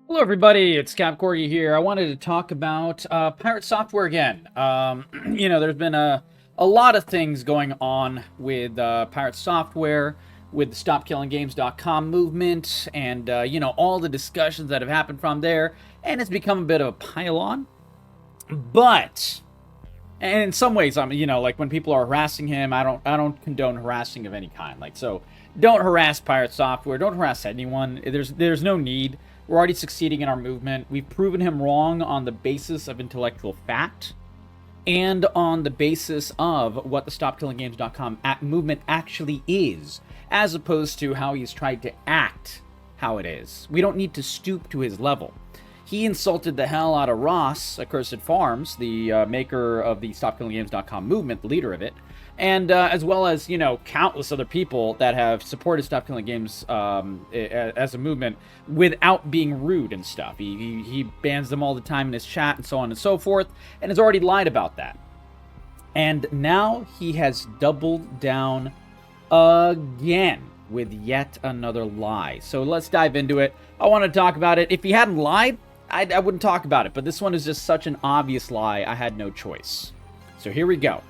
Hello, everybody. It's Cap Corgi here. I wanted to talk about pirate software again. There's been a lot of things going on with pirate software, with the StopKillingGames.com movement, and all the discussions that have happened from there, and it's become a bit of a pile-on. But and in some ways, like when people are harassing him, I don't condone harassing of any kind. So don't harass pirate software. Don't harass anyone. There's no need. We're already succeeding in our movement. We've proven him wrong on the basis of intellectual fact and on the basis of what the StopKillingGames.com movement actually is, as opposed to how he's tried to act how it is. We don't need to stoop to his level. He insulted the hell out of Ross, Accursed Farms, the maker of the StopKillingGames.com movement, the leader of it, and as well as, countless other people that have supported Stop Killing Games as a movement without being rude and stuff. He bans them all the time in his chat and so on and so forth, and has already lied about that. And now he has doubled down again with yet another lie. So let's dive into it. I want to talk about it. If he hadn't lied, I wouldn't talk about it, but this one is just such an obvious lie, I had no choice. So here we go.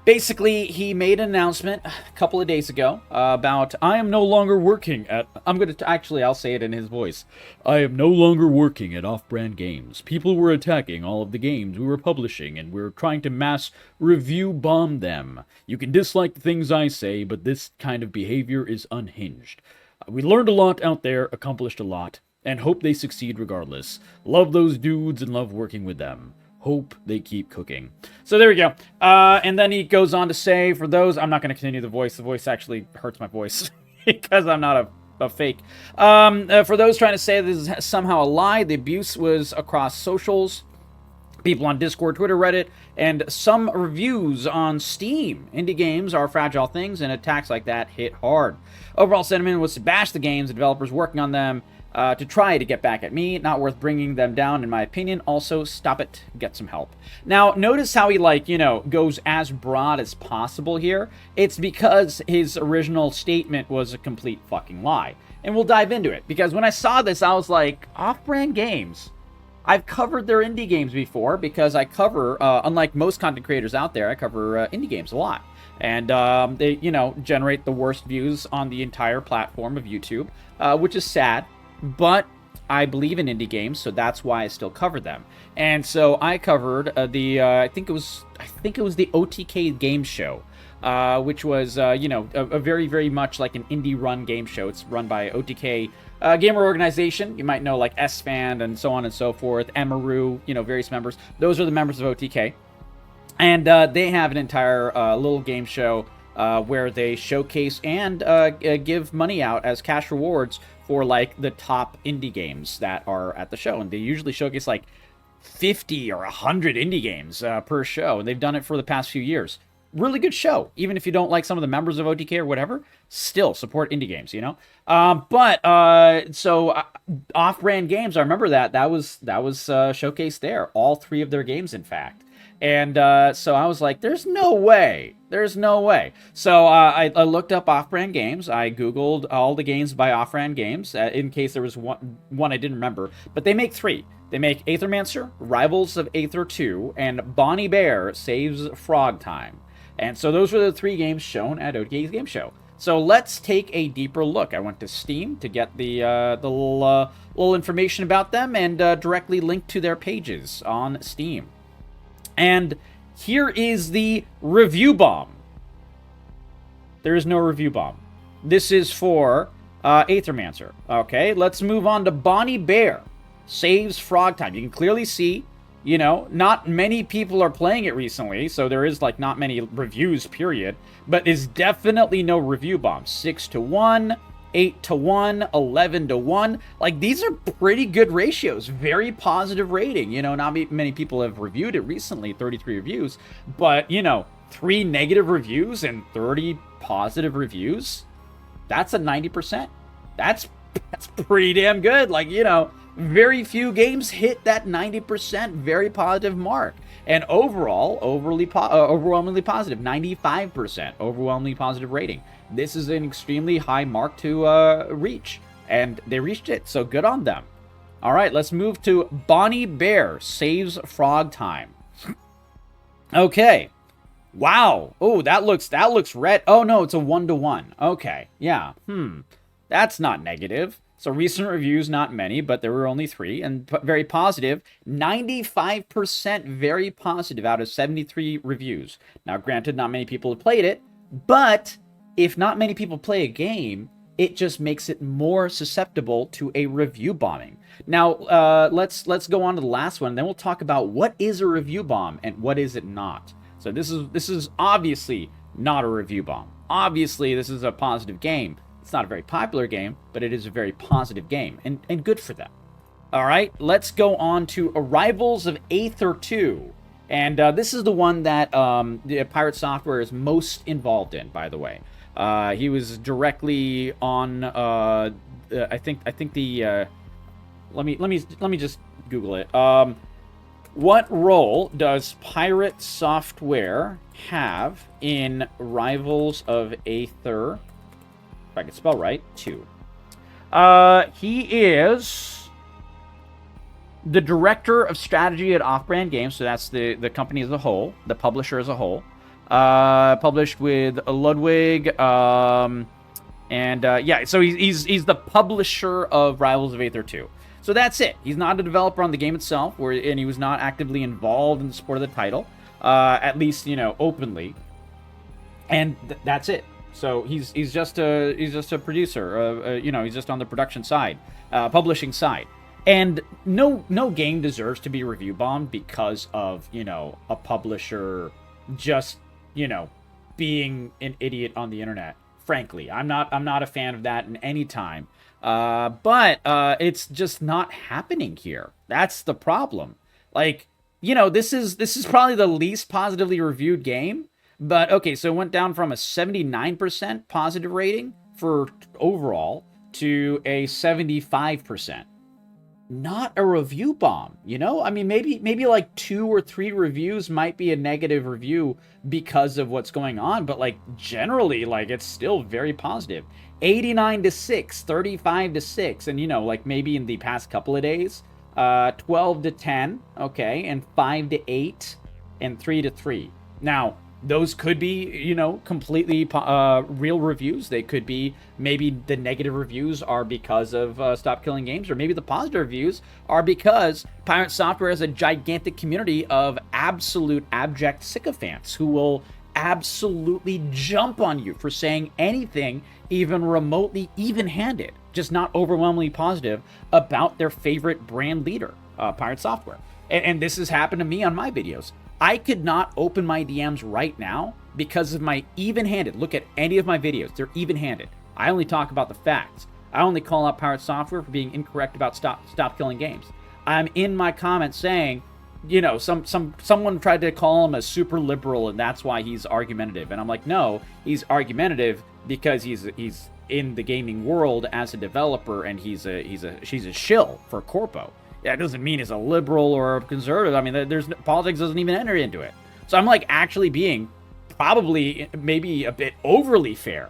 Basically, he made an announcement a couple of days ago about, I am no longer working at, I'll say it in his voice. I am no longer working at Off-Brand Games. People were attacking all of the games we were publishing, and we're trying to mass review bomb them. You can dislike the things I say, but this kind of behavior is unhinged. We learned a lot out there, accomplished a lot, and hope they succeed regardless. Love those dudes and love working with them. Hope they keep cooking. So there we go. And then he goes on to say, for those, I'm not going to continue the voice. The voice actually hurts my voice because I'm not a fake. For those trying to say this is somehow a lie, the abuse was across socials, people on Discord, Twitter, Reddit, and some reviews on Steam. Indie games are fragile things, and attacks like that hit hard. Overall sentiment was to bash the games, the developers working on them, to try to get back at me. Not worth bringing them down, in my opinion. Also, stop it. Get some help. Now, notice how he, goes as broad as possible here. It's because his original statement was a complete fucking lie. And we'll dive into it. Because when I saw this, I was like, Off-Brand Games? I've covered their indie games before, because I cover, unlike most content creators out there, I cover indie games a lot. And they, generate the worst views on the entire platform of YouTube, which is sad. But I believe in indie games, so that's why I still cover them. And so I covered I think it was the OTK game show, which was a very, very much like an indie-run game show. It's run by OTK gamer organization. You might know like S-Fan and so on and so forth. Emaru, various members. Those are the members of OTK, and they have an entire little game show where they showcase and give money out as cash rewards for like the top indie games that are at the show. And they usually showcase like 50 or 100 indie games per show. And they've done it for the past few years. Really good show. Even if you don't like some of the members of OTK or whatever, still support indie games, So Off-Brand Games, I remember that was showcased there. All three of their games, in fact. And so I was like, there's no way. There's no way. So I looked up Off-Brand Games. I Googled all the games by Off-Brand Games in case there was one I didn't remember. But they make three. They make Aethermancer, Rivals of Aether 2, and Bonnie Bear Saves Frog Time. And so those were the three games shown at OTK's Game Show. So let's take a deeper look. I went to Steam to get the little information about them and directly link to their pages on Steam. And here is the review bomb. There is no review bomb. This is for Aethermancer. Okay, let's move on to Bonnie Bear Saves Frog Time. You can clearly see, not many people are playing it recently, so there is like not many reviews, period. But is definitely no review bomb. 6-1. 8-1, 11-1. Like, these are pretty good ratios. Very positive rating. Not many people have reviewed it recently, 33 reviews. But, 3 negative reviews and 30 positive reviews. That's a 90%. That's pretty damn good. Like, Very few games hit that 90% very positive mark. And overall, overwhelmingly positive, 95% overwhelmingly positive rating. This is an extremely high mark to reach, and they reached it, so good on them. All right, let's move to Bonnie Bear Saves Frog Time. Okay. Wow. Oh, that looks red. Oh no, it's a 1-to-1. Okay. Yeah. That's not negative. So recent reviews, not many, but there were only 3, and very positive. 95% very positive out of 73 reviews. Now, granted, not many people have played it, but if not many people play a game, it just makes it more susceptible to a review bombing. Now, let's go on to the last one, and then we'll talk about what is a review bomb and what is it not. So this is obviously not a review bomb. Obviously, this is a positive game. It's not a very popular game, but it is a very positive game, and good for them. All right, let's go on to Arrivals of Aether 2. And this is the one that the Pirate Software is most involved in, by the way. He was directly on, I think the, let me just Google it. What role does Pirate Software have in Arrivals of Aether? If I can spell right, 2. He is the director of strategy at Off-Brand Games, so that's the company as a whole, the publisher as a whole. Published with Ludwig, yeah, so he's the publisher of Rivals of Aether 2. So that's it. He's not a developer on the game itself, and he was not actively involved in the support of the title, at least, openly. And that's it. So he's just a producer. He's just on the production side, publishing side. And no game deserves to be review bombed because of a publisher just being an idiot on the internet. Frankly, I'm not a fan of that in any time. But it's just not happening here. That's the problem. Like, this is probably the least positively reviewed game. But, okay, so it went down from a 79% positive rating for overall to a 75%. Not a review bomb, I mean, maybe like 2 or 3 reviews might be a negative review because of what's going on, but, like, generally, like, it's still very positive. 89-6, 35-6, and, like, maybe in the past couple of days, 12-10, okay, and 5-8, and 3-3. Now, those could be, completely real reviews. They could be, maybe the negative reviews are because of StopKillingGames, or maybe the positive reviews are because Pirate Software has a gigantic community of absolute abject sycophants who will absolutely jump on you for saying anything even remotely even-handed, just not overwhelmingly positive, about their favorite brand leader, Pirate Software. And this has happened to me on my videos. I could not open my DMs right now because of my even-handed. Look at any of my videos. They're even-handed. I only talk about the facts. I only call out Pirate Software for being incorrect about StopKillingGames. I'm in my comments saying, someone tried to call him a super liberal and that's why he's argumentative. And I'm like, no, he's argumentative because he's in the gaming world as a developer, and she's a shill for Corpo. That doesn't mean he's a liberal or a conservative. I mean, politics doesn't even enter into it. So I'm like actually being probably maybe a bit overly fair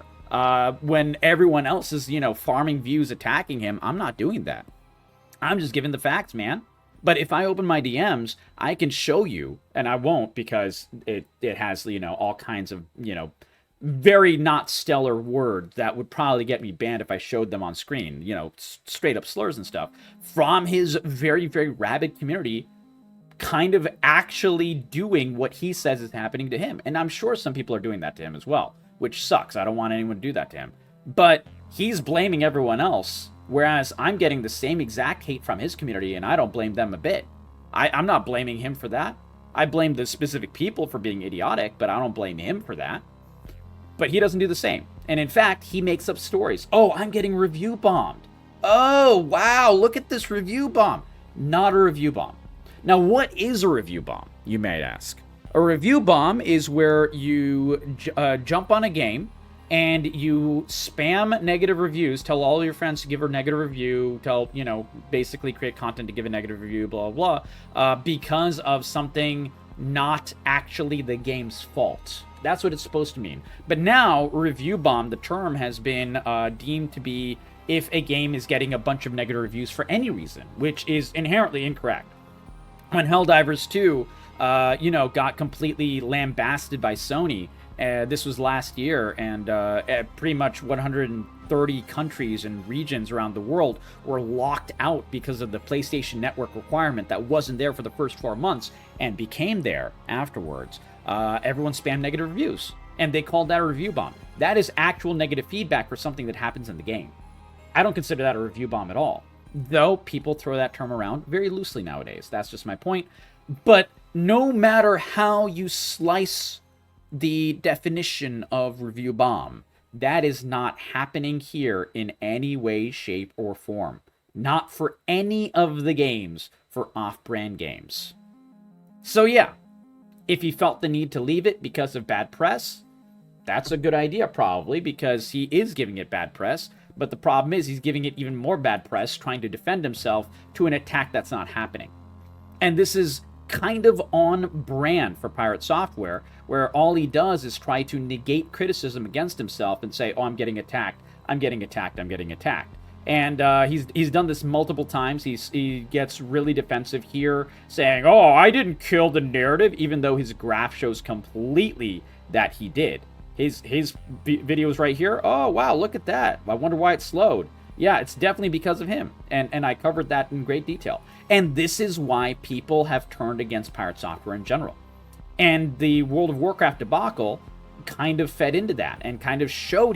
when everyone else is, farming views, attacking him. I'm not doing that. I'm just giving the facts, man. But if I open my DMs, I can show you, and I won't because it has, all kinds of, very not stellar words that would probably get me banned if I showed them on screen, straight up slurs and stuff, from his very, very rabid community kind of actually doing what he says is happening to him. And I'm sure some people are doing that to him as well, which sucks. I don't want anyone to do that to him. But he's blaming everyone else, whereas I'm getting the same exact hate from his community, and I don't blame them a bit. I'm not blaming him for that. I blame the specific people for being idiotic, but I don't blame him for that. But he doesn't do the same. And in fact, he makes up stories. Oh, I'm getting review bombed. Oh, wow, look at this review bomb. Not a review bomb. Now, what is a review bomb, you may ask? A review bomb is where you jump on a game and you spam negative reviews, tell all your friends to give her a negative review, tell, basically create content to give a negative review, blah, blah, blah, because of something not actually the game's fault. That's what it's supposed to mean. But now, review bomb, the term has been deemed to be if a game is getting a bunch of negative reviews for any reason, which is inherently incorrect. When Helldivers 2, got completely lambasted by Sony, this was last year, and pretty much 130 countries and regions around the world were locked out because of the PlayStation Network requirement that wasn't there for the first 4 months and became there afterwards. Everyone spammed negative reviews, and they called that a review bomb. That is actual negative feedback for something that happens in the game. I don't consider that a review bomb at all, though people throw that term around very loosely nowadays. That's just my point. But no matter how you slice the definition of review bomb, that is not happening here in any way, shape, or form. Not for any of the games for off-brand games. So yeah, if he felt the need to leave it because of bad press, that's a good idea probably, because he is giving it bad press, but the problem is he's giving it even more bad press trying to defend himself to an attack that's not happening. And this is kind of on brand for Pirate Software, where all he does is try to negate criticism against himself and say, oh, I'm getting attacked, I'm getting attacked, I'm getting attacked. And he's done this multiple times. He gets really defensive here, saying, oh, I didn't kill the narrative, even though his graph shows completely that he did. His videos right here, oh, wow, look at that. I wonder why it slowed. Yeah, it's definitely because of him, and I covered that in great detail. And this is why people have turned against Pirate Software in general. And the World of Warcraft debacle kind of fed into that and kind of showed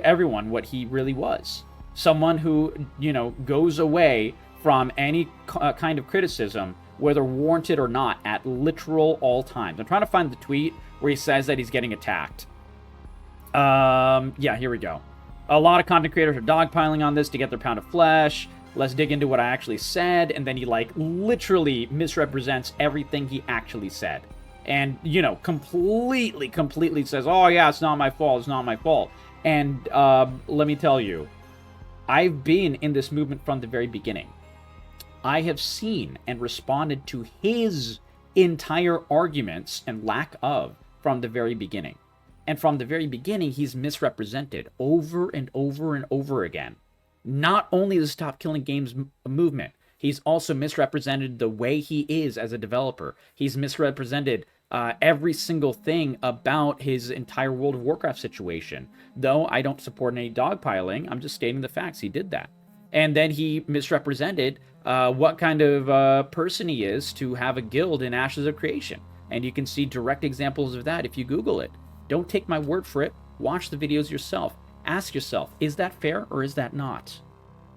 everyone what he really was. Someone who, goes away from any kind of criticism, whether warranted or not, at literal all times. I'm trying to find the tweet where he says that he's getting attacked. Yeah, here we go. A lot of content creators are dogpiling on this to get their pound of flesh. Let's dig into what I actually said. And then he, literally misrepresents everything he actually said. And, completely says, oh, yeah, it's not my fault, it's not my fault. And let me tell you, I've been in this movement from the very beginning. I have seen and responded to his entire arguments and lack of from the very beginning. And from the very beginning, he's misrepresented over and over and over again. Not only the Stop Killing Games movement, he's also misrepresented the way he is as a developer. He's misrepresented every single thing about his entire World of Warcraft situation. Though I don't support any dogpiling, I'm just stating the facts. He did that. And then he misrepresented what kind of person he is to have a guild in Ashes of Creation. And you can see direct examples of that if you Google it. Don't take my word for it. Watch the videos yourself. Ask yourself, is that fair or is that not?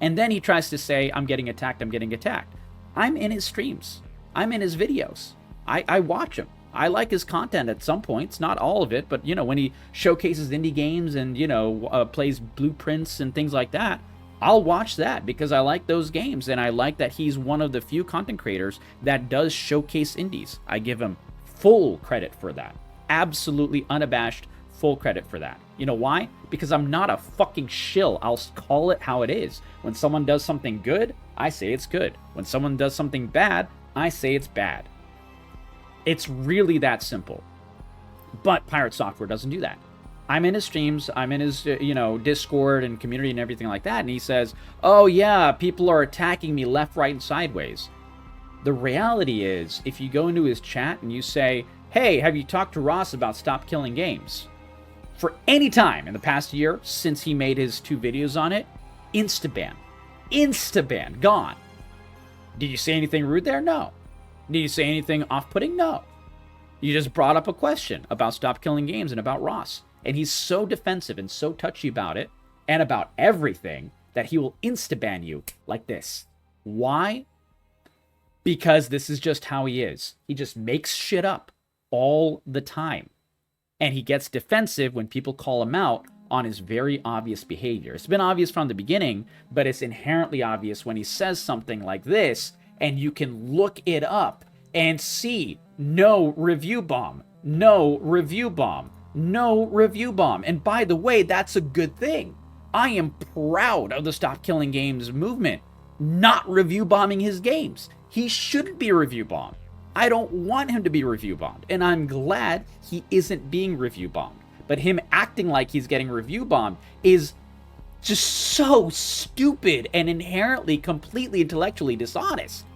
And then he tries to say, I'm getting attacked, I'm getting attacked. I'm in his streams. I'm in his videos. I watch him. I like his content at some points, not all of it, but, when he showcases indie games and, plays blueprints and things like that, I'll watch that because I like those games, and I like that he's one of the few content creators that does showcase indies. I give him full credit for that. Absolutely unabashed, full credit for that. You know why? Because I'm not a fucking shill. I'll call it how it is. When someone does something good, I say it's good. When someone does something bad, I say it's bad. It's really that simple. But Pirate Software doesn't do that. I'm in his streams, I'm in his, Discord and community and everything like that, and he says, oh yeah, people are attacking me left, right, and sideways. The reality is, if you go into his chat and you say, hey, have you talked to Ross about Stop Killing Games? For any time in the past year, since he made his 2 videos on it, insta-ban. Insta-ban. Gone. Did you say anything rude there? No. Did you say anything off-putting? No. You just brought up a question about Stop Killing Games and about Ross. And he's so defensive and so touchy about it, and about everything, that he will insta-ban you like this. Why? Because this is just how he is. He just makes shit up all the time. And he gets defensive when people call him out on his very obvious behavior. It's been obvious from the beginning, but it's inherently obvious when he says something like this, and you can look it up and see no review bomb, no review bomb. no review bomb. And by the way, that's a good thing. I am proud of the Stop Killing Games movement not review bombing his games. He shouldn't be review bombed. I don't want him to be review bombed, and I'm glad he isn't being review bombed. But him acting like he's getting review bombed is just so stupid and inherently, completely intellectually dishonest.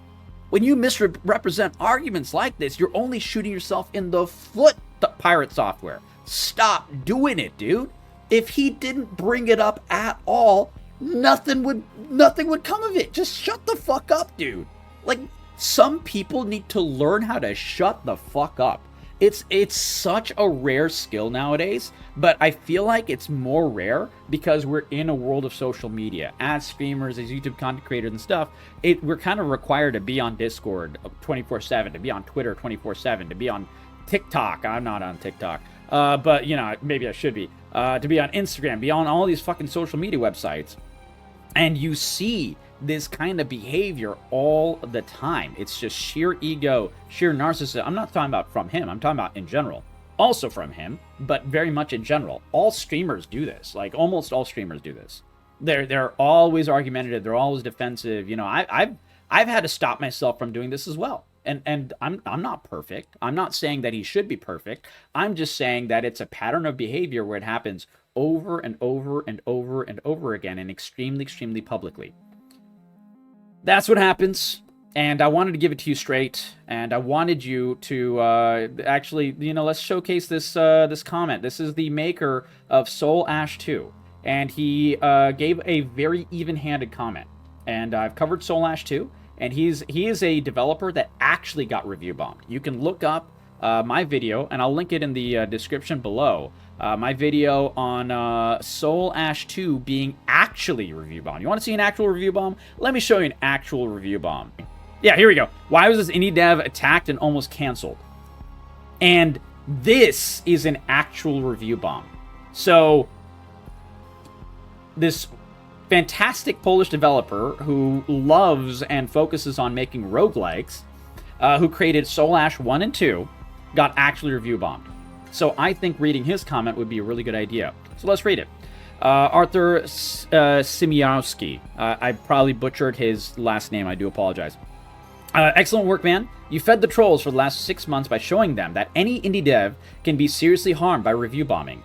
When you misrepresent arguments like this, you're only shooting yourself in the foot, Pirate Software. Stop doing it, dude. If he didn't bring it up at all, nothing would come of it. Just shut the fuck up, dude. Like, some people need to learn how to shut the fuck up. It's such a rare skill nowadays, but I feel like it's more rare because we're in a world of social media. As streamers, as YouTube content creators and stuff, we're kind of required to be on Discord 24/7, to be on Twitter 24/7, to be on TikTok. I'm not on TikTok, but you know, maybe I should be. To be on Instagram, be on all these fucking social media websites, and you see this kind of behavior all the time. It's just sheer ego, sheer narcissism. I'm not talking about from him. I'm talking about in general. Also from him, but very much in general. All streamers do this. Like, almost all streamers do this. They're always argumentative. They're always defensive. You know, I've had to stop myself from doing this as well. And I'm not perfect. I'm not saying that he should be perfect. I'm just saying that it's a pattern of behavior where it happens over and over and over and over again, and extremely, extremely publicly. That's what happens, and I wanted to give it to you straight, and I wanted you to actually, you know, let's showcase this this comment. This is the maker of Soul Ash 2, and he gave a very even-handed comment. And I've covered Soul Ash 2, and he is a developer that actually got review bombed. You can look up my video, and I'll link it in the description below. My video on Soul Ash 2 being actually review bomb. You want to see an actual review bomb? Let me show you an actual review bomb. Yeah, here we go. Why was this indie dev attacked and almost canceled? And this is an actual review bomb. So, this fantastic Polish developer who loves and focuses on making roguelikes, who created Soul Ash 1 and 2, got actually review bombed. So I think reading his comment would be a really good idea. So let's read it. Arthur Simiowski. I probably butchered his last name. I do apologize. Excellent work, man. You fed the trolls for the last 6 months by showing them that any indie dev can be seriously harmed by review bombing.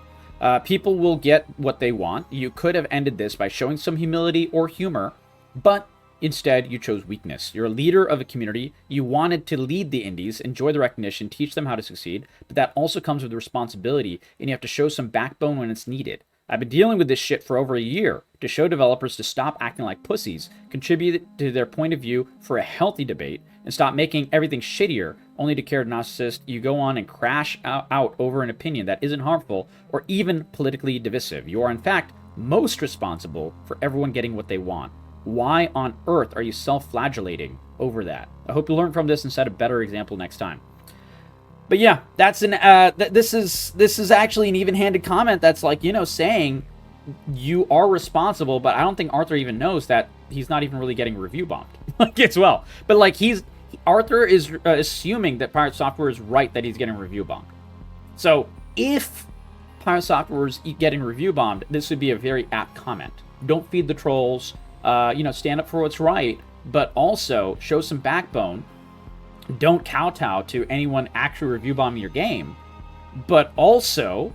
People will get what they want. You could have ended this by showing some humility or humor, but instead, you chose weakness. You're a leader of a community. You wanted to lead the indies, enjoy the recognition, teach them how to succeed, but that also comes with responsibility, and you have to show some backbone when it's needed. I've been dealing with this shit for over a year to show developers to stop acting like pussies, contribute to their point of view for a healthy debate, and stop making everything shittier only to care narcissist you go on and crash out over an opinion that isn't harmful or even politically divisive. You are, in fact, most responsible for everyone getting what they want. Why on earth are you self-flagellating over that? I hope you learn from this and set a better example next time. But yeah, that's an this is actually an even-handed comment that's like, you know, saying you are responsible, but I don't think Arthur even knows that he's not even really getting review bombed like as well. But like Arthur is assuming that Pirate Software is right that he's getting review bombed. So if Pirate Software is getting review bombed, this would be a very apt comment. Don't feed the trolls. You know, stand up for what's right, but also show some backbone. Don't kowtow to anyone actually review bombing your game, but also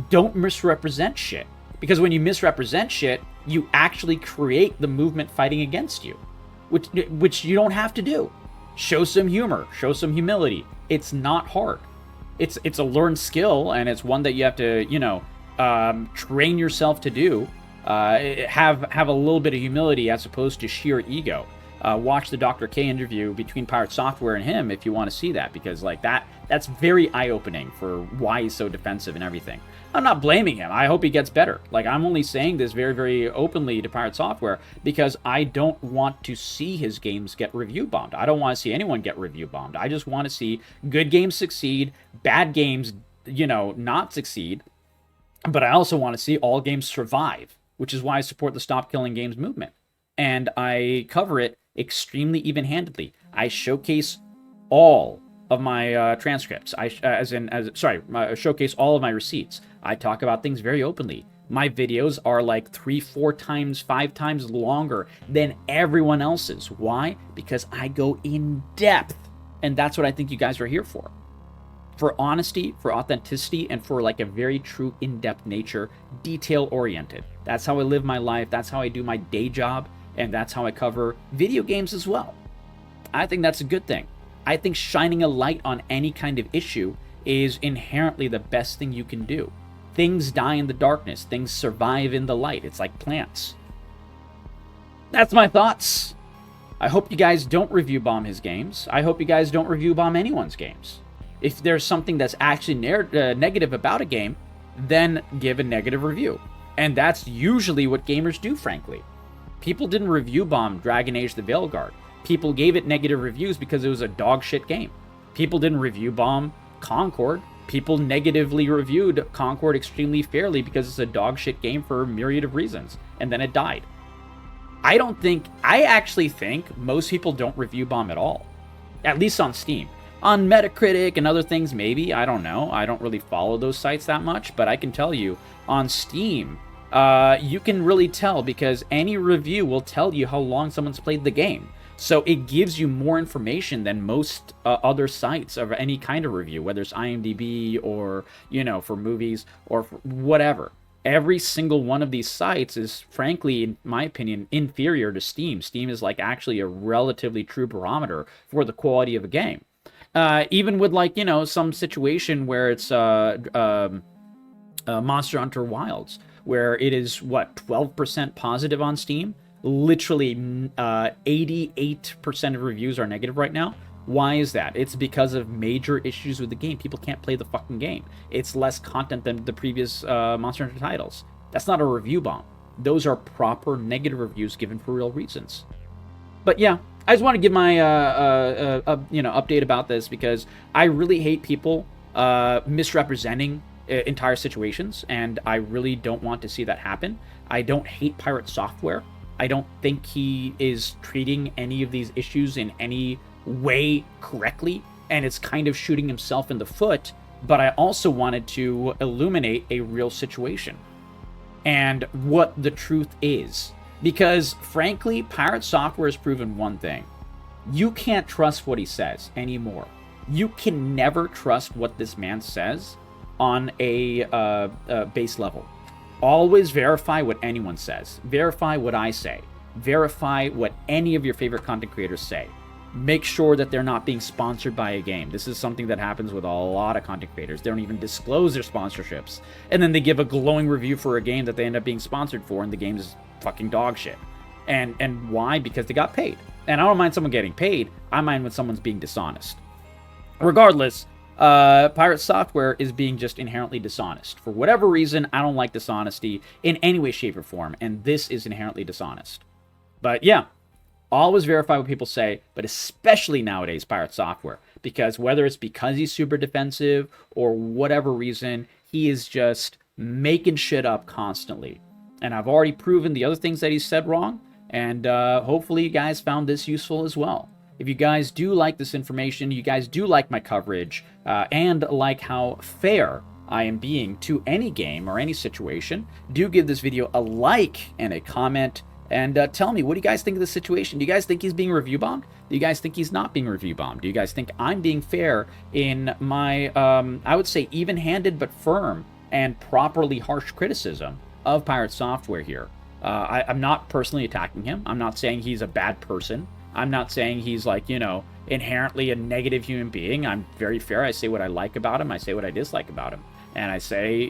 don't misrepresent shit. Because when you misrepresent shit, you actually create the movement fighting against you, which you don't have to do. Show some humor, show some humility. It's not hard. It's a learned skill, and it's one that you have to, you know, train yourself to do. Have a little bit of humility as opposed to sheer ego. Watch the Dr. K interview between Pirate Software and him if you want to see that, because like that's very eye-opening for why he's so defensive and everything. I'm not blaming him. I hope he gets better. Like, I'm only saying this very, very openly to Pirate Software because I don't want to see his games get review bombed. I don't want to see anyone get review bombed. I just want to see good games succeed, bad games, you know, not succeed. But I also want to see all games survive, which is why I support the Stop Killing Games movement. And I cover it extremely even-handedly. I showcase all of my transcripts. Showcase all of my receipts. I talk about things very openly. My videos are like 3, 4 times, 5 times longer than everyone else's. Why? Because I go in depth. And that's what I think you guys are here for. For honesty, for authenticity, and for like a very true in-depth nature, detail-oriented. That's how I live my life. That's how I do my day job. And that's how I cover video games as well. I think that's a good thing. I think shining a light on any kind of issue is inherently the best thing you can do. Things die in the darkness. Things survive in the light. It's like plants. That's my thoughts. I hope you guys don't review bomb his games. I hope you guys don't review bomb anyone's games. If there's something that's actually negative about a game, then give a negative review. And that's usually what gamers do, frankly. People didn't review bomb Dragon Age the Veilguard. People gave it negative reviews because it was a dog shit game. People didn't review bomb Concord. People negatively reviewed Concord extremely fairly because it's a dog shit game for a myriad of reasons. And then it died. I actually think most people don't review bomb at all. At least on Steam. On Metacritic and other things, maybe. I don't know. I don't really follow those sites that much. But I can tell you, on Steam, you can really tell because any review will tell you how long someone's played the game. So it gives you more information than most other sites of any kind of review, whether it's IMDb or, for movies or for whatever. Every single one of these sites is, frankly, in my opinion, inferior to Steam. Steam is like actually a relatively true barometer for the quality of a game. Even with some situation where it's Monster Hunter Wilds, where it is 12% positive on Steam. Literally 88% of reviews are negative right now. Why is that? It's because of major issues with the game. People can't play the fucking game. It's less content than the previous Monster Hunter titles. That's not a review bomb. Those are proper negative reviews given for real reasons. But yeah, I just want to give my update about this because I really hate people misrepresenting entire situations, and I really don't want to see that happen. I don't hate Pirate Software. I don't think he is treating any of these issues in any way correctly, and it's kind of shooting himself in the foot, but I also wanted to illuminate a real situation and what the truth is. Because, frankly, Pirate Software has proven one thing. You can't trust what he says anymore. You can never trust what this man says on a base level. Always verify what anyone says. Verify what I say. Verify what any of your favorite content creators say. Make sure that they're not being sponsored by a game. This is something that happens with a lot of content creators. They don't even disclose their sponsorships. And then they give a glowing review for a game that they end up being sponsored for, and the game is fucking dog shit. And why? Because they got paid. And I don't mind someone getting paid. I mind when someone's being dishonest. Regardless, Pirate Software is being just inherently dishonest. For whatever reason, I don't like dishonesty in any way, shape, or form, and this is inherently dishonest. But yeah, always verify what people say, but especially nowadays, Pirate Software, because whether it's because he's super defensive or whatever reason, he is just making shit up constantly. And I've already proven the other things that he said wrong, and hopefully you guys found this useful as well. If you guys do like this information, you guys do like my coverage, and like how fair I am being to any game or any situation, do give this video a like and a comment, and tell me, what do you guys think of the situation? Do you guys think he's being review bombed? Do you guys think he's not being review bombed? Do you guys think I'm being fair in my, I would say, even-handed but firm and properly harsh criticism of Pirate Software here? I'm not personally attacking him. I'm not saying he's a bad person. I'm not saying he's like, inherently a negative human being. I'm very fair. I say what I like about him. I say what I dislike about him. And I say,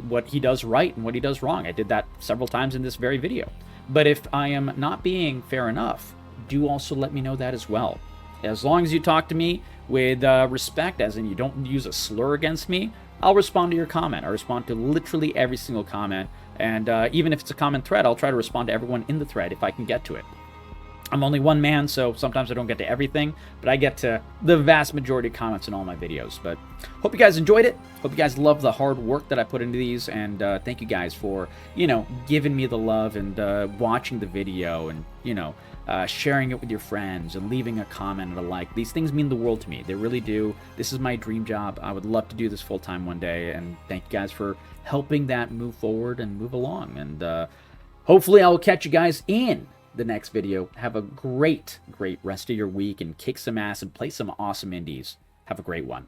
what he does right and what he does wrong. I did that several times in this very video. But if I am not being fair enough, do also let me know that as well. As long as you talk to me with respect, as in you don't use a slur against me, I'll respond to your comment. I respond to literally every single comment. And even if it's a common thread, I'll try to respond to everyone in the thread if I can get to it. I'm only one man, so sometimes I don't get to everything, but I get to the vast majority of comments in all my videos. But hope you guys enjoyed it. Hope you guys love the hard work that I put into these, and thank you guys for, giving me the love and watching the video and, sharing it with your friends, and leaving a comment and a like. These things mean the world to me. They really do. This is my dream job. I would love to do this full-time one day, and thank you guys for helping that move forward and move along. And hopefully I will catch you guys in the next video. Have a great rest of your week, and kick some ass and play some awesome indies. Have a great one.